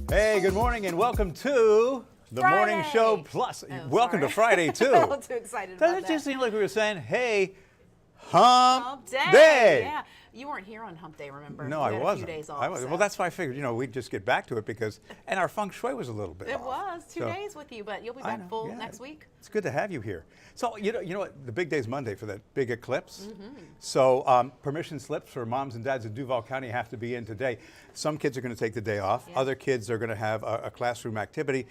Hey, good morning and welcome to the Friday. Morning Show Plus. Oh, Welcome sorry. to Friday, too. I'm a little too excited about Doesn't it that. just seem like we were saying, hey, hump Hump day. day. Yeah. You weren't here on Hump Day, remember? No, You I had wasn't. A few days off, so. Well, that's why I figured, we'd just get back to it because, and our feng shui was a little bit It off. was 2 So, days with you, but you'll be I back know, full yeah. next week. It's good to have you here. So, you know what? The big day's Monday for that big eclipse. Mm-hmm. So, permission slips for moms and dads in Duval County have to be in today. Some kids are going to take the day off. Yeah. Other kids are going to have a classroom activity.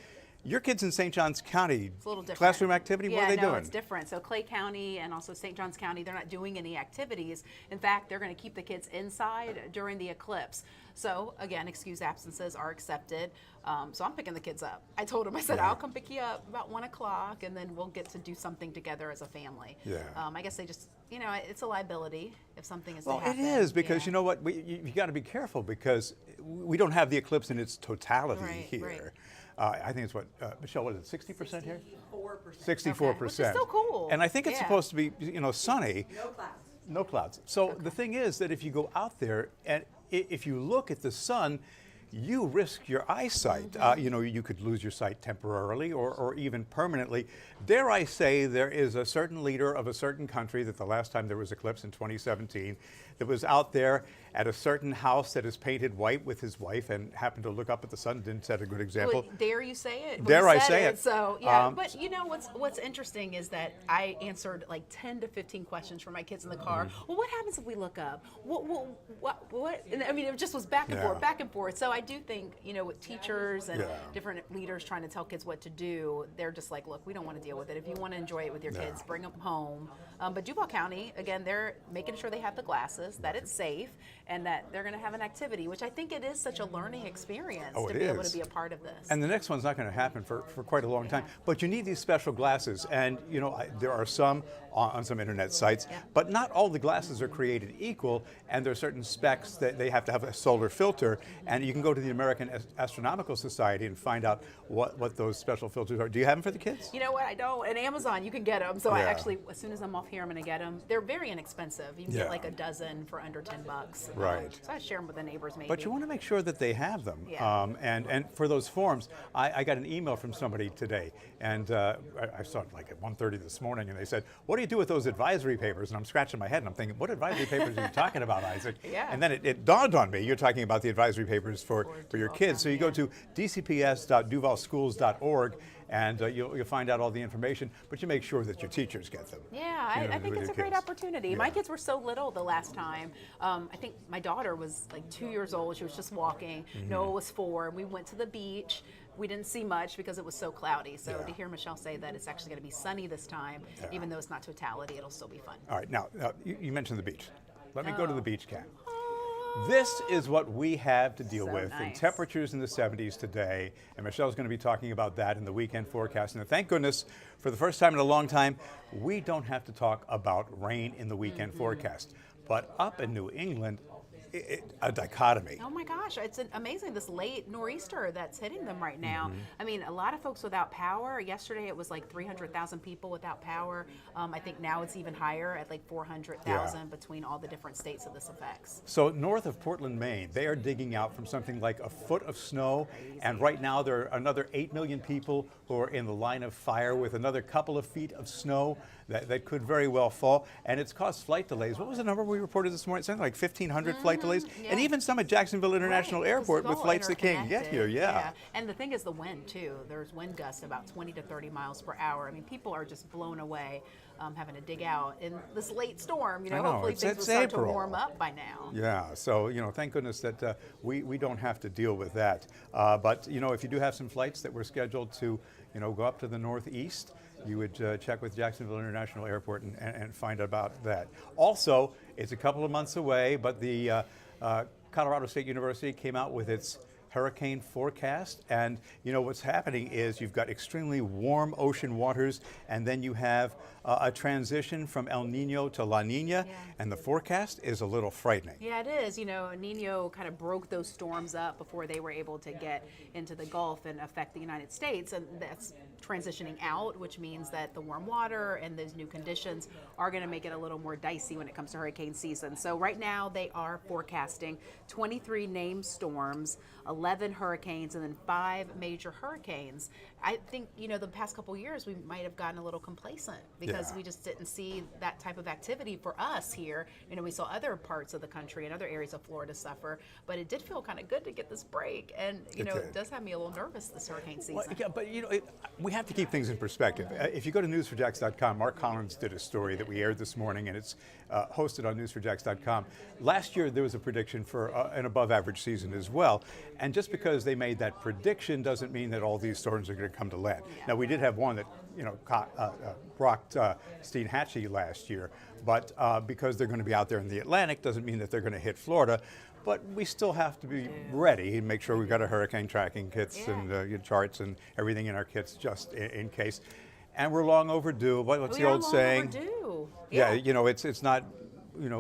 Your kids in St. Johns County, It's a little different. classroom activity, Yeah, what are they no, doing? it's different. So Clay County and also St. Johns County, they're not doing any activities. In fact, they're going to keep the kids inside during the eclipse. So again, excused absences are accepted. So I'm picking the kids up. I told them, I said, I'll come pick you up about 1 o'clock and then we'll get to do something together as a family. Yeah. I guess they just, it's a liability if something is Well, to happen. it is because Yeah. you know what? You got to be careful because we don't have the eclipse in its totality Right, here. right. I think it's what, Michelle, what is it, 60% here? 4%. 64%. Okay, which is still cool. And I think it's Yeah. supposed to be, sunny. No clouds. No clouds. So the thing is that if you go out there and if you look at the sun, you risk your eyesight. Mm-hmm. You could lose your sight temporarily or even permanently. Dare I say there is a certain leader of a certain country that the last time there was eclipse in 2017 that was out there at a certain house that is painted white with his wife and happened to look up at the sun, didn't set a good example. Well, dare you say it? Well, Dare you I said say it. So yeah, but what's interesting is that I answered like 10 to 15 questions for my kids in the car. Mm-hmm. Well, what happens if we look up? What? And I mean, it just was back and Yeah. forth, back and forth. So I do think with teachers and Yeah. different leaders trying to tell kids what to do, they're just like, look, we don't want to deal with it. If you want to enjoy it with your kids, bring them home. But Duval County, again, they're making sure they have the glasses, that it's safe, and that they're going to have an activity, which I think it is such a learning experience Oh, to it be able is. to be a part of this. And the next one's not going to happen for quite a long time. But you need these special glasses. And, there are some on some internet sites, but not all the glasses are created equal. And there are certain specs that they have to have a solar filter. And you can go to the American Astronomical Society and find out what those special filters are. Do you have them for the kids? You know what? I don't. At Amazon, you can get them. So I Yeah. actually, as soon as I'm off here, I'm going to get them. They're very inexpensive. You can Yeah. get like a dozen for under $10. Right. So I share them with the neighbors, maybe. But you want to make sure that they have them. Yeah. And for those forms, I got an email from somebody today, and I saw it like at 1:30 this morning, and they said, "What do you do with those advisory papers?" And I'm scratching my head, and I'm thinking, "What advisory papers are you talking about, Isaac?" Yeah. And then it dawned on me, you're talking about the advisory papers for your Duval kids. So you go County, to dcps.duvalschools.org, and you'll find out all the information, but you make sure that your teachers get them. Yeah, I think with it's your a great kids. opportunity. My kids were so little the last time. I think my daughter was like 2 years old. She was just walking. Mm-hmm. Noah was 4. We went to the beach. We didn't see much because it was so cloudy. So to hear Michelle say that it's actually going to be sunny this time, even though it's not totality, it'll still be fun. All right, now, you mentioned the beach. Let me go to the beach, Kat. Oh. This is what we have to deal So with in nice. temperatures in the 70s today, and Michelle's going to be talking about that in the weekend forecast. And thank goodness, for the first time in a long time, we don't have to talk about rain in the weekend forecast. But up in New England, a dichotomy. Oh my gosh, it's amazing, this late nor'easter that's hitting them right now. Mm-hmm. I mean, a lot of folks without power. Yesterday it was like 300,000 people without power. I think now it's even higher at like 400,000 between all the different states that this affects. So north of Portland, Maine, they are digging out from something like a foot of snow, and right now there are another 8 million people who are in the line of fire with another couple of feet of snow that could very well fall, and it's caused flight delays. What was the number we reported this morning? Something like 1,500 flight delays, and even some at Jacksonville International Right, 'cause Airport it's with all flights that can't get here. interconnected. And the thing is the wind too. There's wind gusts about 20 to 30 miles per hour. I mean, people are just blown away having to dig out in this late storm. know, Hopefully it's things will start April. to warm up by now. Yeah, so thank goodness that we don't have to deal with that. But if you do have some flights that were scheduled to go up to the northeast, you would check with Jacksonville International Airport and find out about that. Also, it's a couple of months away, but the Colorado State University came out with its hurricane forecast, and what's happening is you've got extremely warm ocean waters, and then you have a transition from El Nino to La Nina, and the forecast is a little frightening. Yeah, it is. Nino kind of broke those storms up before they were able to get into the Gulf and affect the United States, and that's transitioning out, which means that the warm water and those new conditions are going to make it a little more dicey when it comes to hurricane season. So right now they are forecasting 23 named storms, 11 11 hurricanes and then 5 major hurricanes. I think, the past couple years we might have gotten a little complacent because Yeah. we just didn't see that type of activity for us here. We saw other parts of the country and other areas of Florida suffer, but it did feel kind of good to get this break. And, It did. it does have me a little nervous this hurricane season. Well, yeah, but we have to keep things in perspective. If you go to newsforjax.com, Mark Collins did a story that we aired this morning, and it's hosted on newsforjax.com. Last year there was a prediction for an above-average season as well, and just because they made that prediction doesn't mean that all these storms are going to come to land. Yeah. Now we did have one that rocked Steinhatchee last year, but because they're going to be out there in the Atlantic doesn't mean that they're going to hit Florida. But we still have to be ready and make sure we've got our hurricane tracking kits and charts and everything in our kits just in case. And we're long overdue. What's the old saying? Overdue. Yeah, it's not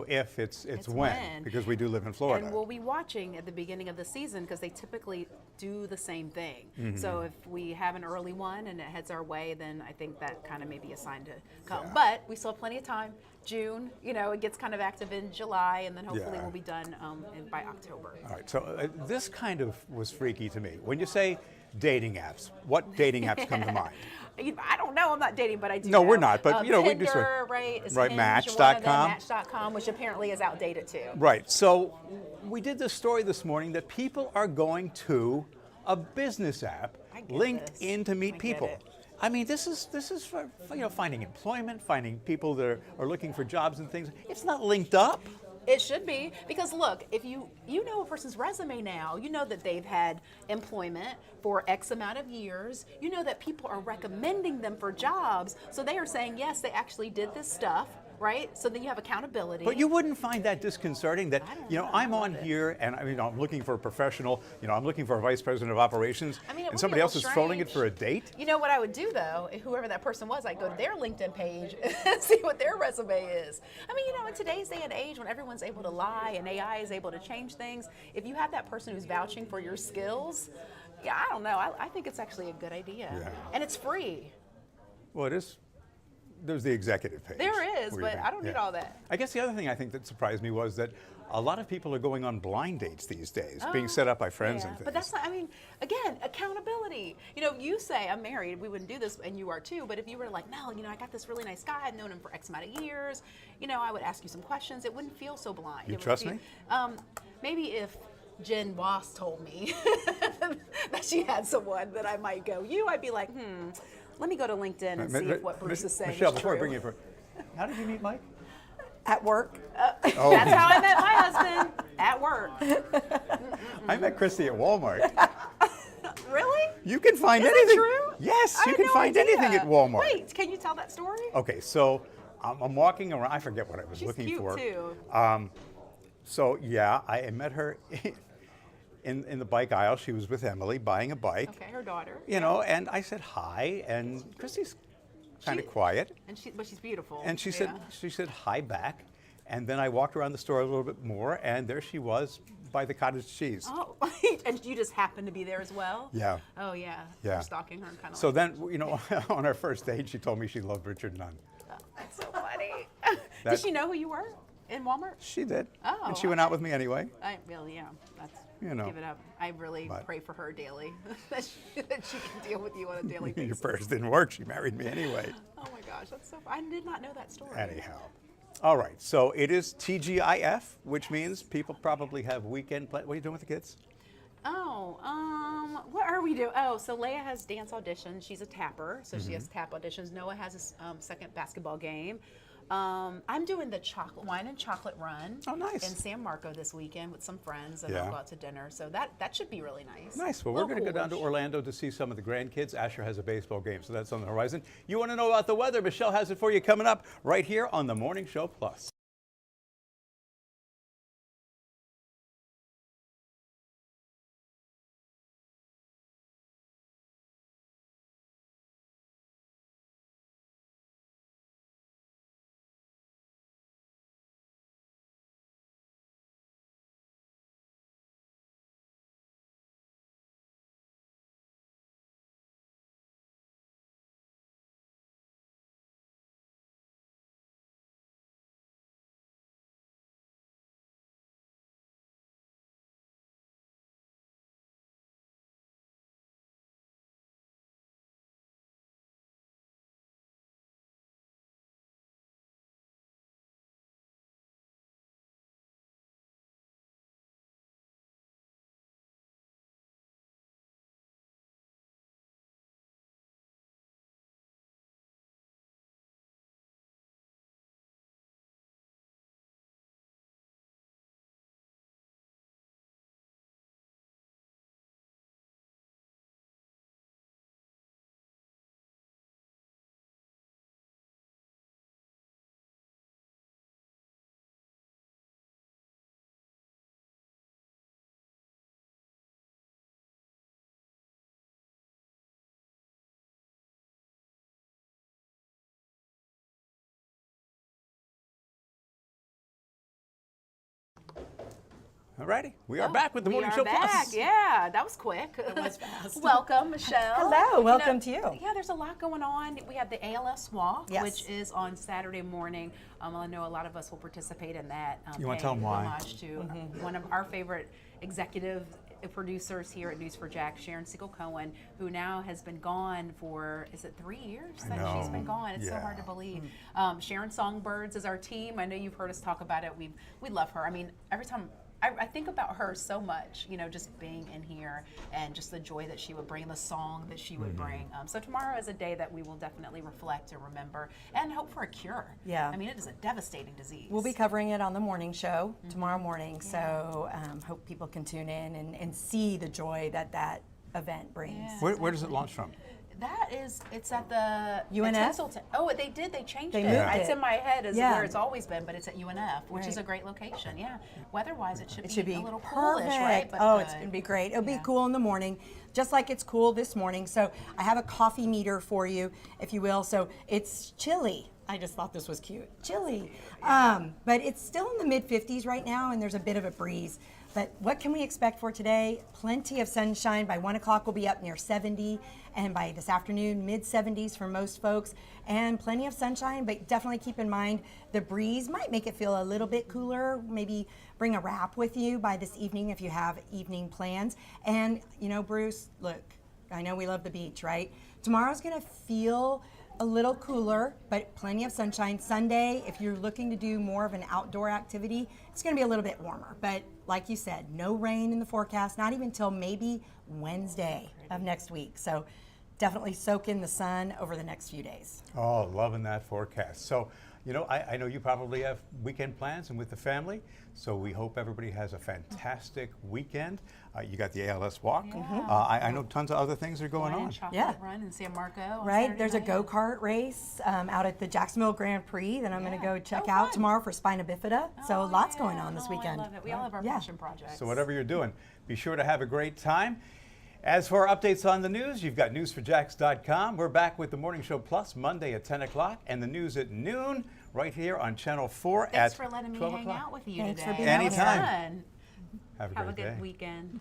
if, it's when, because we do live in Florida. And we'll be watching at the beginning of the season because they typically do the same thing. Mm-hmm. So if we have an early one and it heads our way, then I think that kind of may be a sign to come. Yeah. But we still have plenty of time. June, it gets kind of active in July, and then hopefully we'll be done by October. All right, so this kind of was freaky to me. When you say dating apps, what dating apps come to mind? I don't know. I'm not dating, but I do. No, know. we're not, but, we Tinder, do sort of- right? Is right, Hinge Match.com. one of them, Match.com, which apparently is outdated too. Right. So we did this story this morning that people are going to a business app linked in to meet people. I mean, this is for finding employment, finding people that are looking for jobs and things. It's not linked up. It should be, because look, if you know a person's resume now, you know that they've had employment for X amount of years. You know that people are recommending them for jobs, so they are saying yes, they actually did this stuff, right? So then you have accountability. But you wouldn't find that disconcerting that, I don't know, I'm I on love it. here and I'm looking for a professional, I'm looking for a vice president of operations, I mean, it would and be somebody a else is little trolling it strange. for a date? You know what I would do though, whoever that person was, I'd go to their LinkedIn page and see what their resume is. I mean, in today's day and age when everyone's able to lie and AI is able to change things, if you have that person who's vouching for your skills, I don't know, I think it's actually a good idea. Yeah. And it's free. Well, it is. There's the executive page. There is, where you but think- I don't need all that. I guess the other thing I think that surprised me was that a lot of people are going on blind dates these days, being set up by friends and things. But that's not, again, accountability. You say, I'm married, we wouldn't do this, and you are too, but if you were like, no, I got this really nice guy, I've known him for X amount of years, I would ask you some questions, it wouldn't feel so blind. You It would trust feel- me? Maybe if Jen Wass told me that she had someone that I might go, I'd be like, let me go to LinkedIn and see if what Bruce is saying Michelle, is before true. I bring you for, how did you meet Mike? At work. That's how I met my husband, at work. I met Christy at Walmart. Really? You can find Is it anything. true? Yes, I you had can no find idea. anything at Walmart. Wait, can you tell that story? Okay, so I'm walking around. I forget what I was She's looking cute for. too. So yeah, I met her in the bike aisle. She was with Emily buying a bike. Okay, her daughter. And I said hi, and Christy's kind of quiet, And but she's beautiful. and she Yeah. said hi back, and then I walked around the store a little bit more, and there she was by the cottage cheese. Oh, and you just happened to be there as well? Yeah. Oh yeah. Yeah. You're stalking her and kind of. So then, on our first date, she told me she loved Richard Nunn. That's so funny. That- Did she know who you were in Walmart? She did. Oh, And she went out with me anyway. Yeah. That's. You know, Give it up. I really but- pray for her daily that she can deal with you on a daily Your basis. prayers didn't work. She married me anyway. Oh my gosh, that's so. I did not know that story. Anyhow. All right, so it is TGIF, which means people probably have weekend plans. What are you doing with the kids? Oh, what are we doing? Oh, so Leia has dance auditions. She's a tapper, so she has tap auditions. Noah has his second basketball game. I'm doing the wine and chocolate run. Oh, nice. In San Marco this weekend with some friends, and Yeah. I'll go out to dinner. So that should be really nice. Nice. Well, we're going to go down to Orlando to see some of the grandkids. Asher has a baseball game, so that's on the horizon. You want to know about the weather? Michelle has it for you coming up right here on the Morning Show Plus. All righty, we are back with the Morning Show back. Plus. Yeah, that was quick. It was fast. Welcome, Michelle. Hello, welcome to you. Yeah, there's a lot going on. We have the ALS Walk, Yes. which is on Saturday morning. I know a lot of us will participate in that. You wanna tell them why? Homage to one of our favorite executive producers here at News4Jax, Sharon Siegel-Cohen, who now has been gone for, is it 3 years that she's been gone? It's so hard to believe. Sharon Songbirds is our team. I know you've heard us talk about it. We love her. I mean, every time I think about her so much, you know, just being in here and just the joy that she would bring, the song that she would bring. So tomorrow is a day that we will definitely reflect and remember and hope for a cure. Yeah. I mean, it is a devastating disease. We'll be covering it on the morning show tomorrow morning, so hope people can tune in and see the joy that event brings. Yeah. Where does it launch from? That is, it's at the UNF? Tinselton. Oh, they changed They it. moved It's it. in my head as Yeah. where it's always been, but it's at UNF, which is Right. a great location. Yeah, weather-wise, it should, It should be a little perfect. coolish, right? But oh, good. it's going to be great. It'll Yeah. be cool in the morning, just like it's cool this morning. So I have a coffee meter for you, if you will. So it's chilly. I just thought this was cute. Chilly. But it's still in the mid-50s right now, and there's a bit of a breeze. But what can we expect for today? Plenty of sunshine. By 1 o'clock, we'll be up near 70. And by this afternoon, mid-70s for most folks. And plenty of sunshine, but definitely keep in mind the breeze might make it feel a little bit cooler. Maybe bring a wrap with you by this evening if you have evening plans. And, you know, Bruce, look, I know we love the beach, right? Tomorrow's going to feel a little cooler, but plenty of sunshine. Sunday, if you're looking to do more of an outdoor activity, it's going to be a little bit warmer. But like you said, no rain in the forecast, not even till maybe Wednesday of next week. So definitely soak in the sun over the next few days. Oh, loving that forecast. So, you know, I know you probably have weekend plans and with the family, so we hope everybody has a fantastic weekend. You got the ALS Walk. I know tons of other things are going Wine on. and chocolate Yeah. run in San Marco. on Right, Saturday there's a night. go-kart race out at the Jacksonville Grand Prix that I'm going to go check Oh, out fun. tomorrow for spina bifida. So Oh, lots yeah. going on this weekend. I love it. We all have our Yeah. passion projects. So whatever you're doing, be sure to have a great time. As for updates on the news, you've got news4jax.com. We're back with the Morning Show Plus Monday at 10 o'clock and the news at noon right here on Channel 4 Thanks at for letting me 12 hang o'clock. out with you Thanks for today. being That was Anytime. fun. Have a Have a great good day. weekend.